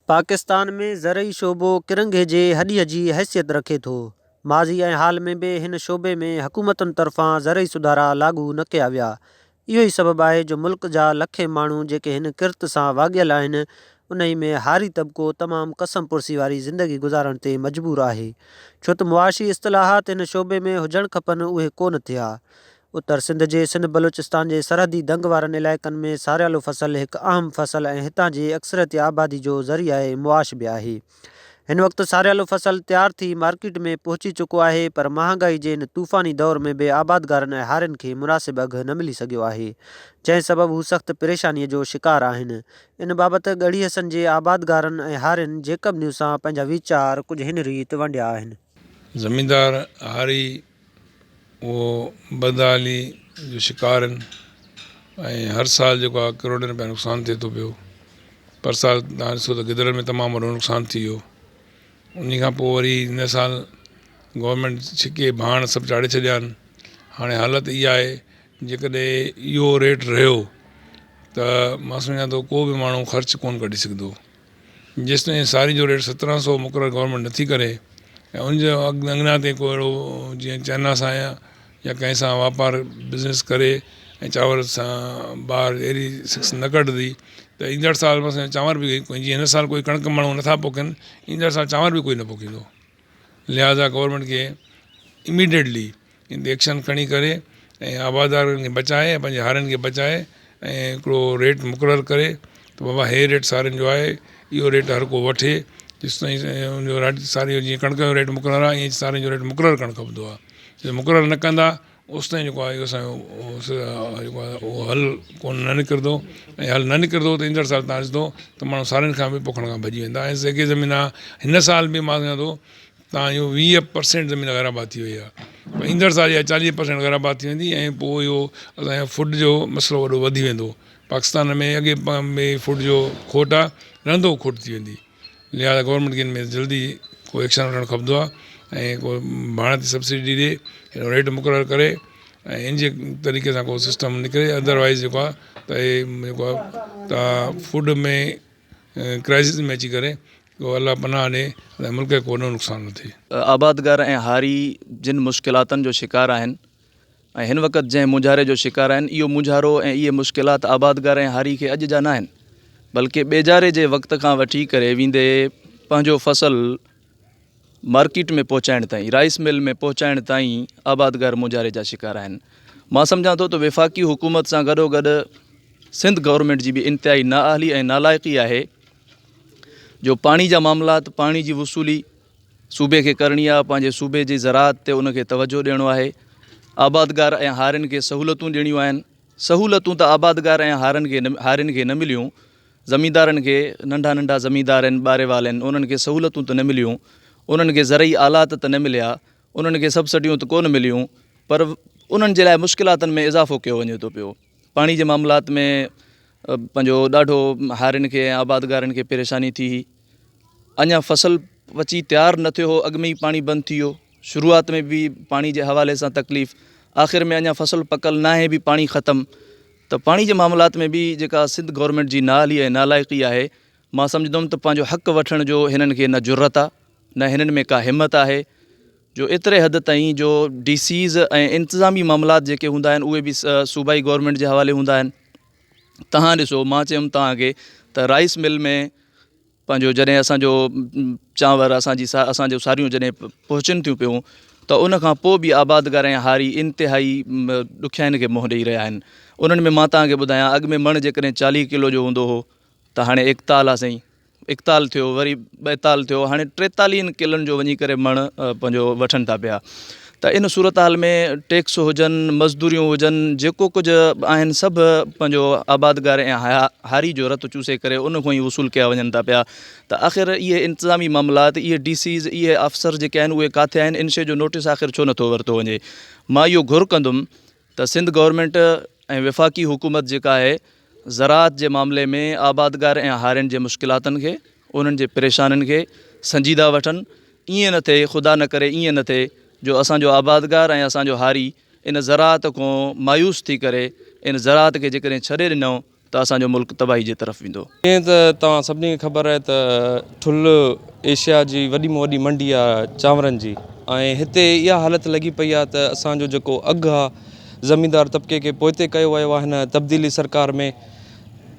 पाकिस्तान में ज़रई शोबो किरंगे जे हॾीअ जी हैसियत रखे थो। माज़ी ऐं हाल में बि हिन शोबे में हुकूमतुनि तरफ़ां ज़रई सुधारा लागू न कया विया। इहो ई सबबु आहे जो मुल्क जा लखे माण्हू जेके हिन किर्त सां वाॻियल आहिनि, उन ई में हारी तबिको तमामु कसम पुर्सी वारी ज़िंदगी गुज़ारण ते मजबूर आहे, छो त मुआशी इस्तिलाहात हिन शोबे में हुजणु खपनि उहे कोन थिया। उत्तर सिंध जे सिंध बलूचिस्तान जे सरहदी दंग वारनि इलाइक़नि में सारियालो फसल हिकु अहम फसल ऐं हितां जी अक्सरियती आबादी जो ज़रिया मुआश बि आहे। हिन वक़्तु सारियालो फसल तयारु थी मार्केट में पहुची चुको आहे, पर महांगाई जे हिन तूफ़ानी दौर में बि आबादगारनि ऐं हारियुनि खे मुनासिब अघु न मिली सघियो आहे, जंहिं सबबु हू सख़्तु परेशानीअ जो शिकार आहिनि। इन बाबति ॻढ़ी हसन जे आबादगारनि ऐं हारियुनि जेकब न्यूज़ सां पंहिंजा वीचार कुझु हिन रीति वंडिया आहिनि। ज़मींदार हारी वो बदहाली जो शिकार आहिनि ऐं हर साल जेको आहे करोड़नि रुपया नुक़सानु थिए थो पियो। पर साल तव्हां ॾिसो त गिदड़नि में तमामु वॾो नुक़सानु थी वियो। उन खां पोइ वरी हिन साल गवर्नमेंट छिके भाण सभु चाढ़े छॾिया आहिनि। हाणे हालति इहा आहे, जेकॾहिं इहो रेट रहियो त मां सम्झां थो को बि माण्हू ख़र्च कोन कढी सघंदो। जेसिताईं सारी जो रेट 1700 मुक़ररु गवर्नमेंट नथी करे ऐं उनजो अॻियां ते को अहिड़ो जीअं चाइना सां या कंहिं सां वापारु बिज़नेस करे ऐं चांवर सां ॿाहिरि अहिड़ी सिक्स न कढंदी त ईंदड़ साल में चांवर बि कोई, जीअं हिन साल कोई कणिक माण्हू नथा पोखनि, ईंदड़ साल चांवर बि कोई न पोखींदो। लिहाज़ा गवर्नमेंट खे इमीडिएटली इन ते एक्शन खणी करे ऐं आबादारनि खे बचाए ऐं पंहिंजे हारियुनि खे बचाए ऐं हिकिड़ो रेट मुक़ररु करे त बाबा हे रेट सारियुनि जो आहे, इहो रेट हर को वठे। जेसिताईं उनजो सारी जीअं कणिक जो रेट मुक़ररु आहे, ईअं सारियुनि जो रेट मुक़ररु करणु खपंदो आहे। जे मुक़ररु न कंदा ओसि ताईं जेको आहे इहो असांजो जेको आहे उहो हल कोन न निकिरंदो, ऐं हल न निकिरंदो त ईंदड़ साल तव्हां ॾिसंदो त माण्हू सारियुनि खां बि पोखण खां भॼी वेंदा। ऐं जेके ज़मीन आहे हिन साल बि मां सम्झां थो तव्हां इहो 20% ज़मीन ग़ैराबाद थी वई आहे, पर ईंदड़ साल इहा 40% ग़ैराबाद थी वेंदी ऐं पोइ इहो असांजो फूड जो मसइलो वॾो वधी वेंदो। पाकिस्तान में अॻे में फूड जो खोट आहे, रहंदो खोट थी वेंदी। लिहाज़ा गवर्नमेंट खे हिन में जल्दी को एक्शन वठणु खपंदो आहे ऐं को भाण ते सब्सिडी ॾिए, हिन रेट मुक़ररु करे ऐं इन जे तरीक़े सां को सिस्टम निकिरे। अदरवाइज़ जेको आहे त हे जेको आहे त फूड में क्राइसिस में अची करे को अलाह पनाह ॾे त मुल्क खे को नुक़सानु न थिए। आबादगार ऐं हारी जिन मुश्किलातनि जो शिकार आहिनि ऐं हिन वक़्तु जंहिं मुंझारे जो शिकार आहिनि, इहो मुंझारो ऐं इहे मुश्किलात आबादगार ऐं हारी खे अॼु जा न आहिनि, बल्कि ॿेजारे जे वक़्त खां वठी करे वेंदे पंहिंजो फसल मार्केट में पहुचाइण ताईं, राइस मिल में पहुचाइण ताईं आबादगार मुंझारे जा शिकार आहिनि। मां सम्झां थो त वफ़ाक़ी हुकूमत सां गॾोगॾु सिंध गवर्नमेंट जी बि इंतिहाई नाअहली ऐं नालाइक़ी आहे जो पाणी जा मामलात, पाणी जी वसूली सूबे खे करणी आहे, पंहिंजे सूबे जी ज़राअत ते उनखे तवजो ॾियणो आहे। आबादगार ऐं हारियुनि खे सहूलतूं ॾियणियूं आहिनि। सहूलतूं त आबादगार ऐं हारियुनि खे न मिलियूं, ज़मींदारनि खे, नंढा नंढा ज़मींदार आहिनि, ॿारेवाल आहिनि, उन्हनि खे सहूलतूं त न मिलियूं, उन्हनि खे ज़रई आलात त न मिलिया, उन्हनि खे सब्सिडियूं त कोन मिलियूं, पर उन्हनि जे लाइ मुश्किलातुनि में इज़ाफ़ो कयो वञे थो पियो। पाणी जे मामलात में पंहिंजो ॾाढो हारियुनि खे ऐं आबादगारनि खे परेशानी थी। अञा फसल पची तयारु न थियो हो, अॻु में ई पाणी बंदि थी वियो। शुरूआति में बि पाणी जे हवाले सां तकलीफ़, आख़िर में अञा फसल पकल न आहे बि पाणी ख़तमु। त पाणी जे मामलात में बि जेका सिंध गवर्नमेंट जी नाअहली ऐं नालाइक़ी आहे, मां सम्झंदुमि त पंहिंजो हक़ु वठण जो हिननि खे न जुर्रत आहे, न हिननि में का हिमत आहे, जो एतिरे हद ताईं जो DCs ऐं इंतिज़ामी मामलात जेके हूंदा आहिनि उहे बि सूबाई गवर्नमेंट जे हवाले हूंदा आहिनि। तव्हां ॾिसो, मां चयुमि तव्हांखे त राइस मिल में पंहिंजो जॾहिं असांजो चांवर असांजो सारियूं जॾहिं पहुचनि थियूं पियूं त उनखां पोइ बि आबादगार ऐं हारी इंतिहाई ॾुखियाईनि खे मुंहुं ॾेई रहिया आहिनि। उन्हनि में मां तव्हांखे ॿुधायां, अॻु में मण जेकॾहिं 40 किलो जो हूंदो हो त हाणे 41 आहे साईं, 41 थियो, वरी 42 थियो, हाणे 43 किलनि जो वञी करे मण पंहिंजो वठनि था पिया। त इन सूरत हाल में टैक्स हुजनि, मज़दूरियूं हुजनि, जेको कुझु आहिनि सभु पंहिंजो आबादगार ऐं हारी जो रतु चूसे करे उन खां ई वसूल कया वञनि था पिया। त आख़िर इहे इंतिज़ामी मामलात, इहे DCs, इहे अफ़सर जेके आहिनि उहे किथे आहिनि, इन शइ जो नोटिस आख़िर छो नथो वरितो वञे। मां इहो घुर कंदुमि त सिंध गवर्नमेंट ऐं वफ़ाक़ी हुकूमत जेका आहे, ज़राअत जे मामले में आबादगार ऐं हारियुनि जे मुश्किलातुनि खे, उन्हनि जे परेशानियुनि खे संजीदा वठनि। ईअं न थिए, ख़ुदा न करे ईअं न थिए जो असांजो आबादगार ऐं असांजो हारी इन ज़राअत खां मायूस थी करे इन ज़राअत खे जेकॾहिं छॾे ॾिनऊं त असांजो मुल्क तबाही जे तरफ़ वेंदो। ईअं त तव्हां सभिनी खे ख़बर आहे त ठुल एशिया जी वॾी में वॾी मंडी आहे चांवरनि जी, ऐं हिते इहा हालति लॻी पई आहे त असांजो जेको अघु आहे ज़मींदार तबिके खे पोइते कयो वियो आहे हिन तब्दीली सरकार में।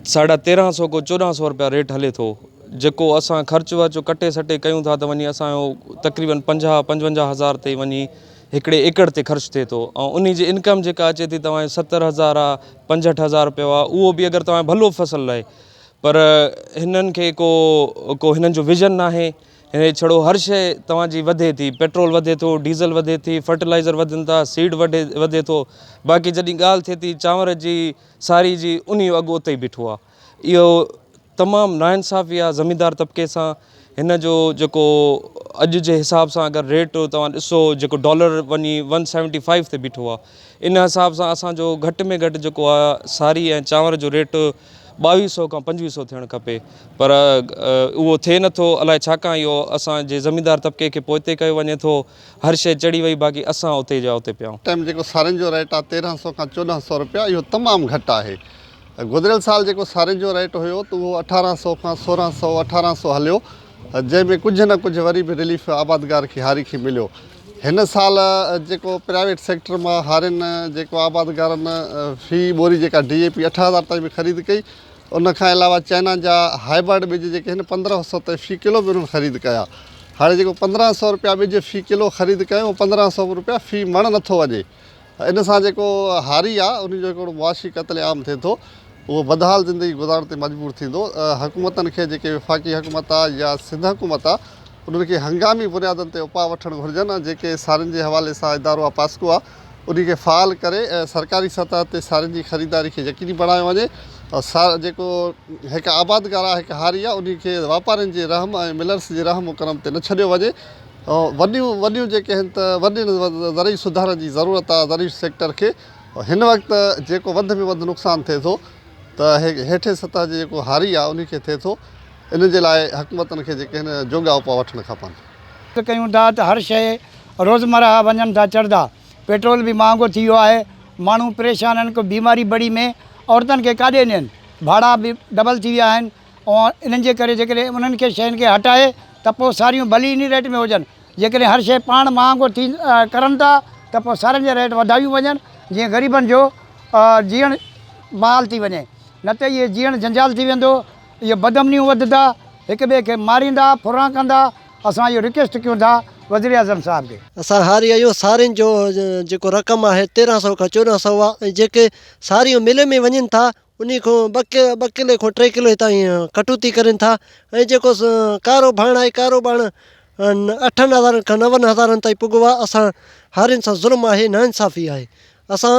1350 को 1400 रुपया रेट हले थो, जेको असां ख़र्च वर्च कटे सटे कयूं था त वञी असांजो तक़रीबन 50-55 हज़ार ते वञी हिकिड़े एकड़ ते ख़र्च थिए थो। ऐं उन जी इनकम जेका अचे थी तव्हांजे 70,000 आहे, 65,000 रुपयो आहे, उहो बि अगरि तव्हां भलो फसल आहे, पर हिननि खे को हिननि जो विज़न न आहे। हिन छड़ो हर शइ तव्हांजी वधे थी, पेट्रोल वधे थो, डीज़ल वधे थी, फर्टिलाइज़र वधनि था, सीड वधे थो, बाक़ी जॾहिं ॻाल्हि थिए थी चांवर जी, सारी जी, उन जो अघु उते ई बीठो आहे। इहो तमामु नाइंसाफ़ी आहे ज़मींदार तबिके सां। हिन जो जेको अॼु जे हिसाब सां अगरि रेट तव्हां ॾिसो, जेको डॉलर वञी 175 ते बीठो आहे, इन हिसाब सां असांजो घटि में घटि जेको आहे सारी ऐं चांवर जो रेट 2200 खां 2500 थियणु खपे, पर उहो थिए नथो। अलाए छाकाणि इहो असांजे ज़मींदार तबिके खे पोइते कयो वञे थो, हर शइ चढ़ी वई, बाक़ी असां उते जा उते पिया। टाइम जेको सारियुनि जो रेट आहे 1300 खां 1400 रुपया, इहो तमामु घटि आहे। गुज़िरियल साल जेको सारियुनि जो रेट हुयो त उहो 1800 खां 1600 1800 हलियो, जंहिंमें कुझु न कुझु वरी बि रिलीफ आबादगार खे हारी खे मिलियो। हिन साल जेको प्राइवेट सेक्टर मां हारियुनि जेको आबादगारनि फ़ी ॿोरी जेका DAP 8000 ताईं बि ख़रीद कई, उन खां अलावा चाइना जा हाइब्रिड ॿिज जेके आहिनि 1500 ते फ़ी किलो बि उन्हनि ख़रीद कया। हाणे जेको 1500 रुपया ॿिज फ़ी किलो ख़रीद कयो, 1500 रुपया फ़ी मण नथो वञे। इन सां जेको हारी आहे उन जो हिकिड़ो मुआशी क़त्ल आम थिए थो, उहो बदहाल ज़िंदगी गुज़ारण ते मजबूर थींदो। हुकूमतनि खे, जेके वफ़ाक़ी हुकूमत आहे या सिंध हुकूमत आहे, उन्हनि खे हंगामी बुनियादनि ते उपाउ वठणु घुरिजनि। जेके सारियुनि जे हवाले सां इदारो आहे पास्को आहे, उनखे फ़ाल करे सरकारी सतह ते सारियुनि जी ख़रीदारी खे यकीनी बणायो वञे। और जेको हिकु आबादगार आहे, हिकु हारी आहे, उनखे वापारियुनि जे रहम ऐं मिलर्स जे रहम करम ते न छॾियो वञे। वॾियूं जेके आहिनि त वॾी ज़रूरी सुधारण जी ज़रूरत आहे ज़रूरी सेक्टर खे। हिन वक़्तु जेको वधि में वधि नुक़सानु थिए थो त हेठे सतह जे जेको हारी आहे उनखे थिए थो। इन जे लाइ हुकूमतनि खे जेके आहिनि जोॻा उपाउ वठणु खपनि। कयूं था त हर शइ रोज़मर्रा वञनि था चढ़ंदा, पेट्रोल बि महांगो थी वियो आहे, माण्हू परेशान आहिनि। को बीमारी बड़ी में औरतुनि खे काॾे ॾियनि, भाड़ा बि डबल थी विया आहिनि। ऐं इन्हनि जे करे जेकॾहिं उन्हनि खे शयुनि खे हटाए त पोइ सारियूं भली इन रेट में हुजनि। जेकॾहिं हर शइ पाण महांगो थी करनि था त पोइ सारियुनि जा रेट वधायूं वञनि, जीअं ग़रीबनि जो जीअण बहाल थी वञे। न त इहे जीअण जंजाल थी वेंदो, इहे बदमनियूं वधंदा, हिक ॿिए खे मारींदा, फुरां कंदा। असां इहो रिक्वेस्ट कयूं था वज़ीर आज़म साहिब खे। असां हारी आहियूं। सारियुनि जो जेको रक़म आहे 1300 खां 1400 आहे, ऐं जेके सारियूं मिल में वञनि था उन खां 2 किले खां 3 किले ताईं कटौती करनि था। ऐं जेको कारो भाण आहे, कारो भाण 8000 खां 90,000 ताईं पुॻो आहे। असां हारियुनि सां ज़ुल्म आहे, नाइंसाफ़ी आहे। असां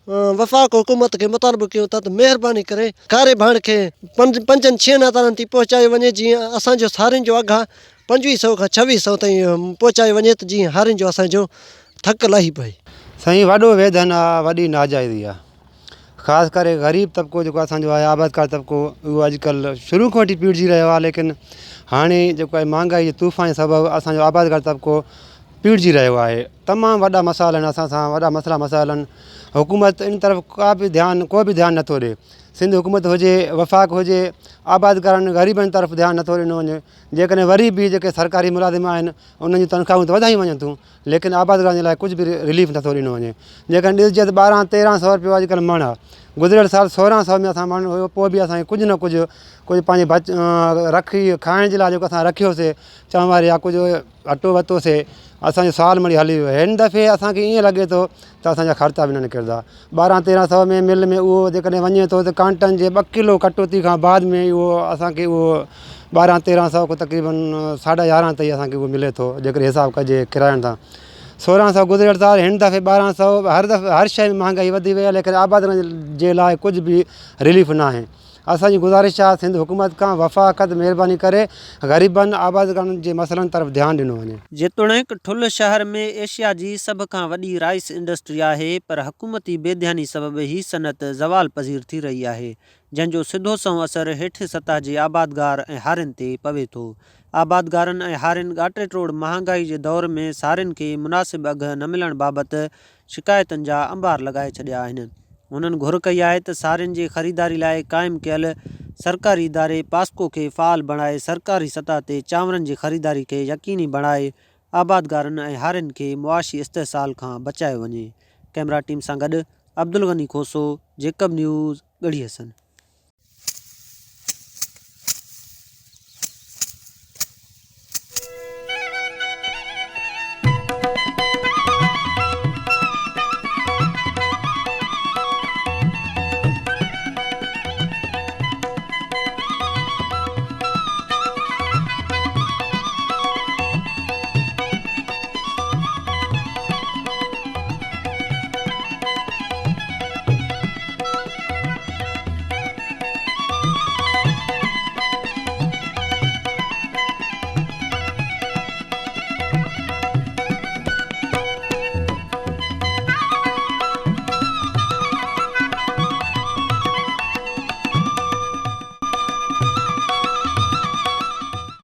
वफ़ाक़ हुकूमत खे मुतालबो कयूं था त महिरबानी करे कारे भाण खे 5-6 हज़ारनि ताईं पहुचायो वञे, जीअं असांजो सारियुनि जो अघु आहे 2500 खां 2600 ताईं पहुचायो वञे, त जीअं हारियुनि जो असांजो थक लही पए। साईं, वॾो वेदन आहे, वॾी नाजाइज़ी आहे। ख़ासि करे ग़रीब तबिको जेको असांजो आहे, आबादकार तबिको, उहो अॼुकल्ह शुरू खां वठी पीड़िजी रहियो आहे। लेकिन हाणे जेको आहे महांगाई जे तूफ़ान जे सबबु असांजो आबादकार तबिको पीड़िजी रहियो आहे। तमामु वॾा मसाइला आहिनि, असां सां वॾा मसाइला आहिनि। हुकूमत इन तरफ़ को बि ध्यानु नथो ॾिए। सिंध हुकूमत हुजे, वफ़ाक़ हुजे, आबादकारनि ग़रीबनि तरफ़ ध्यानु नथो ॾिनो वञे। जेकॾहिं वरी बि जेके सरकारी मुलाज़िम आहिनि उन्हनि जूं तनख़्वाहूं त वधाई वञनि थियूं, लेकिन आबादकारनि जे लाइ कुझु बि रिलीफ नथो ॾिनो वञे। जेकॾहिं ॾिसजे त 1200-1300 रुपयो अॼुकल्ह मण आहे। गुज़िरियल साल 1600 में असां मण हुयो, पोइ बि असांखे कुझु न कुझु पंहिंजे रखी खाइण जे लाइ जेको असां रखियोसीं चांवर या कुझु अटो वरितोसीं, असांजो साल मड़ी हली वियो। हिन दफ़े असांखे ईअं लॻे थो त असांजा ख़र्चा बि न निकिरंदा। 1200-1300 में मिल में उहो जेकॾहिं वञे थो त कांटनि जे 2 किलो कटौती खां बाद में उहो असांखे उहो 1200-1300 को तक़रीबन 11.5 ताईं असांखे उहो मिले थो, जेकॾहिं हिसाबु कजे किरायनि सां। 1600 गुज़िरियल साल, हिन दफ़े 1200। हर शइ में महांगाई वधी वई आहे, लेकिन आबादकारनि जे लाइ कुझु बि रिलीफ न आहे। असांजी गुज़ारिश आहे सिंध हुकूमत खां, वफ़ाक़त महिरबानी करे ग़रीबनि आबादकारनि जे मसइलनि तरफ़ ध्यानु ॾिनो वञे। जेतोणीकि ठुल शहर में एशिया जी सभ खां वॾी राइस इंडस्ट्री आहे, पर हुकूमती बेध्यानी सबबु ही सनत ज़वाल पज़ीर थी रही आहे, जंहिंजो सिधो संओं असरु हेठि सतह जे आबादगार ऐं हारियुनि ते पवे थो। आबादगारनि ऐं हारियुनि ॻाटे टोड़ महांगाई जे दौर में सारियुनि खे मुनासिब अघु न मिलण बाबति शिकायतुनि जा अंबार लॻाए छॾिया आहिनि। उन्हनि घुर कई आहे त सारियुनि जी ख़रीदारी लाइ क़ाइमु कयल सरकारी इदारे पास्को खे फ़ाल बणाए सरकारी सतह ते चांवरनि जी ख़रीदारी खे यकीनी बणाए आबादगारनि ऐं हारियुनि खे मुआशी इस्तेसाल खां बचायो वञे। कैमरा टीम सां गॾु अब्दुल गनी खोसो, जेकब न्यूज़, ॻढ़ी हसन।